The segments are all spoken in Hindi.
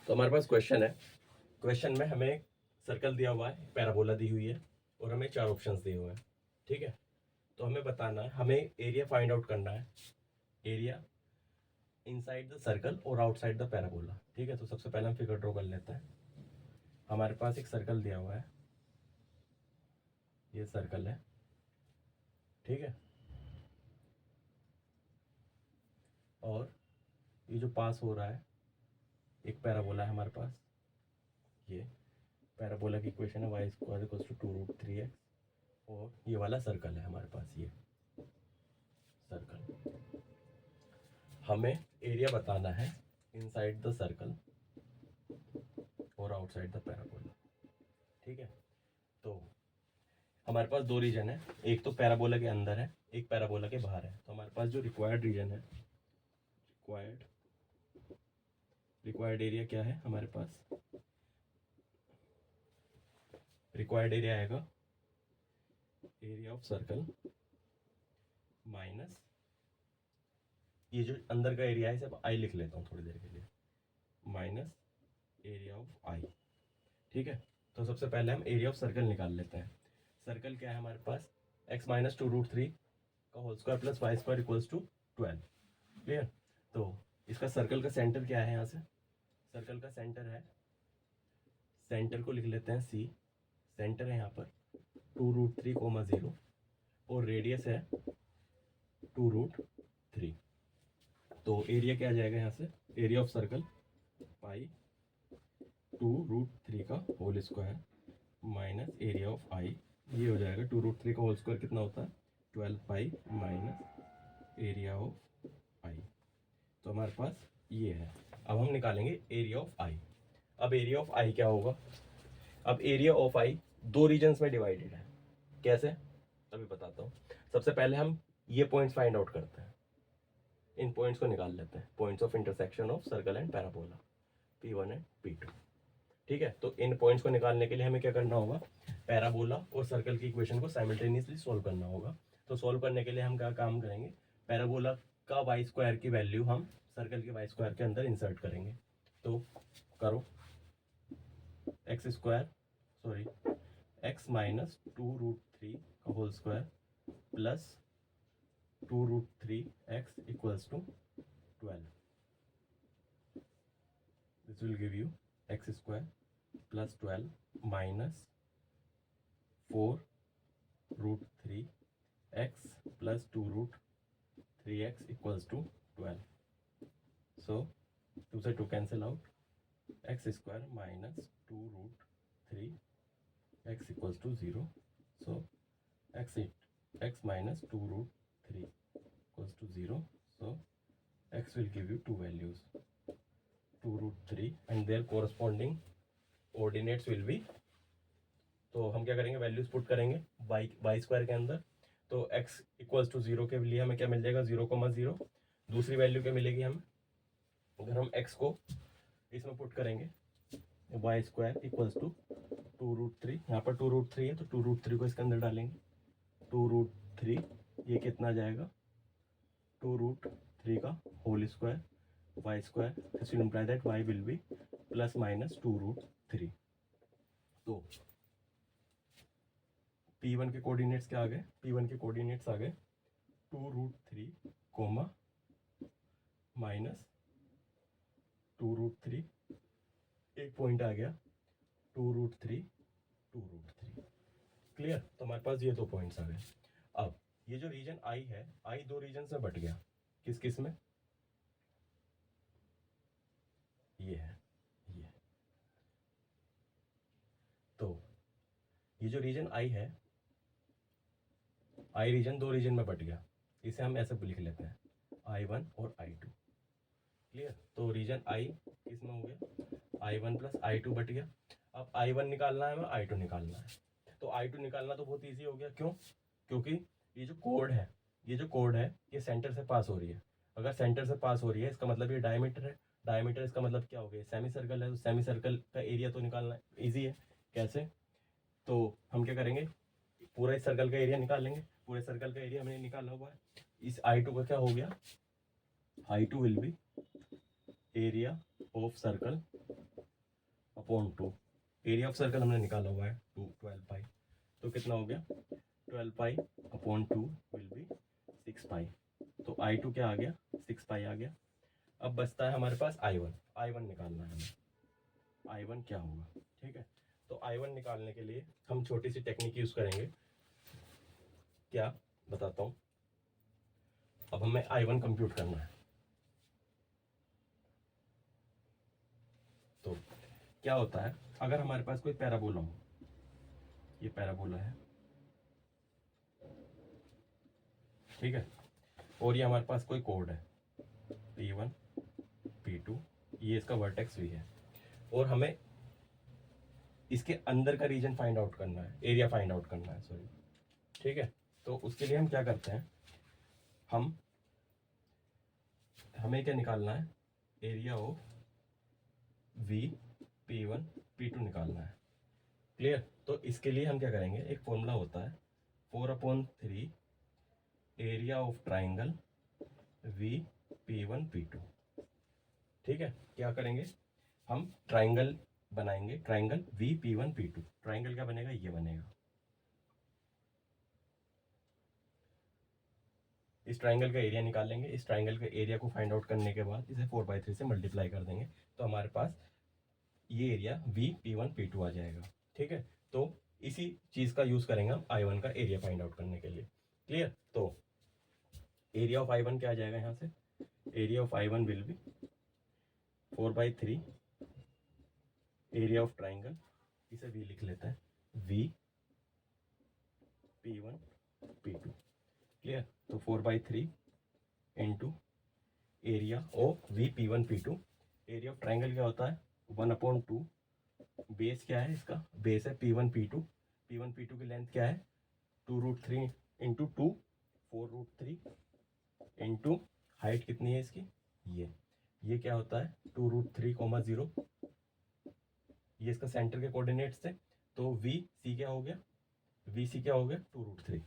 तो हमारे पास क्वेश्चन है। क्वेश्चन में हमें सर्कल दिया हुआ है, पैराबोला दी हुई है और हमें 4 ऑप्शंस दिए हुए हैं। ठीक है, तो हमें बताना है, हमें एरिया फाइंड आउट करना है, एरिया इनसाइड द सर्कल और आउटसाइड द पैराबोला। ठीक है, तो सबसे पहले हम फिगर ड्रॉ कर लेते हैं। हमारे पास एक सर्कल दिया हुआ है, ये सर्कल है। ठीक है, और ये जो पास हो रहा है एक पैराबोला है हमारे पास। ये पैराबोला की इक्वेशन है y square equals to 2√3x, और ये वाला सर्कल है हमारे पास, ये सर्कल। हमें एरिया बताना है इनसाइड द सर्कल और आउटसाइड द पैराबोला। ठीक है, तो हमारे पास 2 रीजन है, एक तो पैराबोला के अंदर है, एक पैराबोला के बाहर है। तो हमारे पास जो रिक्वायर्ड रीजन है, रिक्वायर्ड एरिया क्या है हमारे पास? रिक्वायर्ड एरिया आएगा एरिया ऑफ सर्कल माइनस ये जो अंदर का एरिया है, इसे आई लिख लेता हूँ थोड़ी देर के लिए, माइनस एरिया ऑफ आई। ठीक है, तो सबसे पहले हम एरिया ऑफ सर्कल निकाल लेते हैं। सर्कल क्या है हमारे पास? x माइनस 2√3 का whole square plus y square equals to 12। Clear? तो इसका सर्कल का सेंटर क्या है? यहाँ से सर्कल का सेंटर है, सेंटर को लिख लेते हैं c। सेंटर है यहाँ पर 2√3, 0 और रेडियस है 2√3। तो एरिया क्या आ जाएगा यहाँ से? एरिया ऑफ सर्कल पाई 2√3 का whole square minus area of I, ये हो जाएगा 2√3 का होल स्क्वायर कितना होता है? 12 पाई माइनस एरिया ऑफ आई। तो हमारे पास ये है। अब हम निकालेंगे एरिया ऑफ आई। अब एरिया ऑफ आई क्या होगा? अब एरिया ऑफ आई 2 रीजन्स में डिवाइडेड है। कैसे? अभी बताता हूँ। सबसे पहले हम ये पॉइंट्स फाइंड आउट करते हैं, इन पॉइंट्स को निकाल लेते हैं, points of intersection of circle and parabola, P1 and P2। ठीक है, तो इन पॉइंट्स को निकालने के लिए हमें क्या करना होगा? पैराबोला और सर्कल की इक्वेशन को साइमल्टेनियसली सॉल्व करना होगा। तो सॉल्व करने के लिए हम क्या काम करेंगे? पैराबोला का वाई स्क्वायर की वैल्यू हम सर्कल के वाई स्क्वायर के अंदर इंसर्ट करेंगे। तो करो, एक्स माइनस 2√3 का whole square plus 2√3x equals to 12। This will give you x square plus 12 minus 4√3x plus 2√3x equals to 12। So 2 से 2 cancel out, x square minus 2√3x equals to 0। So x minus 2√3 equals to 0. So x will give you 2 values, 2√3 and their corresponding ordinates will be, तो हम क्या करेंगे? वैल्यूज पुट करेंगे वाई स्क्वायर के अंदर। तो x इक्वल्स टू 0 के लिए हमें क्या मिल जाएगा? 0,0। दूसरी वैल्यू क्या मिलेगी हमें? अगर हम x को इसमें पुट करेंगे, वाई स्क्वायर इक्वल्स टू 2√3, यहाँ पर 2√3 है तो 2√3 को इसके अंदर डालेंगे, 2√3 ये कितना जाएगा? 2√3 का whole square y square, this will imply that y will be plus minus 2√3। तो P1 के कोऑर्डिनेट्स क्या आ गए? P1 के कोऑर्डिनेट्स आ गए 2√3 कोमा माइनस 2√3, एक पॉइंट आ गया 2√3, 2√3। क्लियर? तो हमारे पास ये 2 पॉइंट्स आ गए। अब ये जो रीजन आई है, आई 2 रीजन में बट गया। किस किस में? ये है, ये। तो ये जो रीजन आई है, आई रीजन 2 रीजन में बट गया। इसे हम ऐसे लिख लेते हैं, I1 और I2। क्लियर? तो रीजन आई किस में हो गया? I1 प्लस I2 बट गया। अब I1 निकालना है, हमें I2 निकालना है। तो I2 निकालना तो बहुत ईजी हो गया। क्यों? क्योंकि ये जो कोड है, ये सेंटर से पास हो रही है। अगर सेंटर से पास हो रही है, इसका मतलब ये डायमीटर है। डायमीटर इसका मतलब क्या हो गया? सेमी सर्कल है, तो सेमी सर्कल का एरिया तो निकालना ईजी है। कैसे? तो हम क्या करेंगे? पूरा इस सर्कल का एरिया निकाल लेंगे। पूरे सर्कल का एरिया हमने निकाला हुआ है। इस I2 का क्या हो गया? I2 will be area of circle upon 2, area of circle हमने निकाला हुआ है 12 पाई, तो कितना हो गया 12 पाई अपॉन 2 विल बी 6 पाई। तो I2 क्या आ गया 6 पाई आ गया। अब बचता है हमारे पास I1 निकालना है हमें, I1 क्या होगा, ठीक है। तो I1 निकालने के लिए हम छोटी सी टेक्निक यूज करेंगे, क्या बताता हूँ। अब हमें I1 कंप्यूट करना है, तो क्या होता है अगर हमारे पास कोई पैराबोला हो, ये पैराबोला है, ठीक है, और ये हमारे पास कोई कोड है P1 P2, ये इसका वर्टेक्स भी है, और हमें इसके अंदर का रीजन फाइंड आउट करना है, एरिया फाइंड आउट करना है, सॉरी, ठीक है। तो उसके लिए हम क्या करते हैं, हमें क्या निकालना है, area of V P1 P2 निकालना है, क्लियर। तो इसके लिए हम क्या करेंगे, एक फॉर्मूला होता है 4/3 area of triangle V P1 P2, ठीक है। क्या करेंगे, हम ट्राइंगल बनाएंगे, triangle V P1 P2, triangle क्या बनेगा, ये बनेगा। इस ट्राइंगल का एरिया निकालेंगे, इस ट्राइंगल के एरिया को फाइंड आउट करने के बाद इसे 4/3 से मल्टीप्लाई कर देंगे, तो हमारे पास ये एरिया V P1 P2 आ जाएगा, ठीक है। तो इसी चीज का यूज करेंगे हम I1 का एरिया फाइंड आउट करने के लिए, क्लियर। तो एरिया ऑफ I1 क्या आ जाएगा, यहाँ से area of I1 will be 4/3 area of triangle, इसे V लिख लेते हैं, V P1 P2, क्लियर। तो 4/3 into area of V P1 P2, area of triangle क्या होता है 1/2, बेस क्या है इसका, बेस है P1 P2, P1 P2 की लेंथ क्या है 2√3 इंटू 2 4√3 इंटू हाइट कितनी है इसकी, ये क्या होता है 2√3, 0, ये इसका सेंटर के कोऑर्डिनेट्स थे। तो वी सी क्या हो गया, वी सी क्या हो गया 2√3,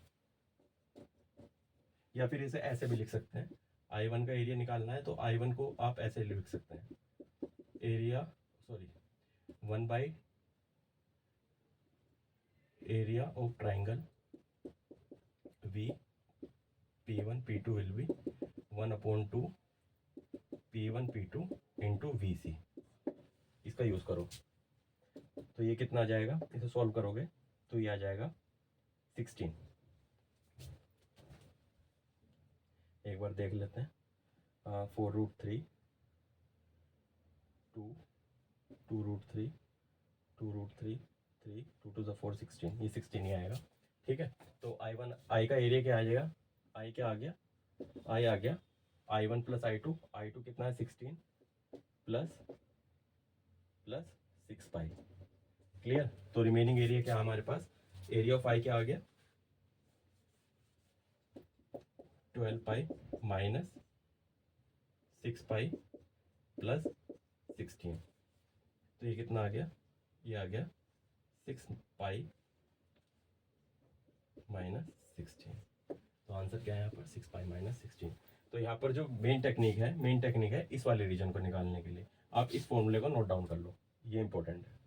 या फिर इसे ऐसे भी लिख सकते हैं, I1 का एरिया निकालना है तो I1 को आप ऐसे लिख सकते हैं, area 1 area of triangle V P1 P2 will be 1/2 P1 P2 into VC, इसका यूज करो। तो ये कितना आ जाएगा, इसे सॉल्व करोगे तो ये आ जाएगा 16, एक बार देख लेते हैं, 4√3 2 2√3 2√3 3 2 to the 4 16, ये 16 ही आएगा, ठीक है। तो I का एरिया क्या आ जाएगा, I क्या आ गया, I आ गया I1 प्लस I2 कितना है 16 प्लस 6 पाई, क्लियर। तो रिमेनिंग एरिया क्या हमारे पास, एरिया ऑफ I क्या आ गया 12 पाई माइनस 6 पाई प्लस 16, तो ये कितना आ गया, ये आ गया 6 पाई माइनस 16। तो आंसर क्या है यहाँ पर 6 पाई माइनस 16। तो यहाँ पर जो मेन टेक्निक है इस वाले रीजन को निकालने के लिए आप इस फॉर्मूले को नोट डाउन कर लो, ये इंपॉर्टेंट है।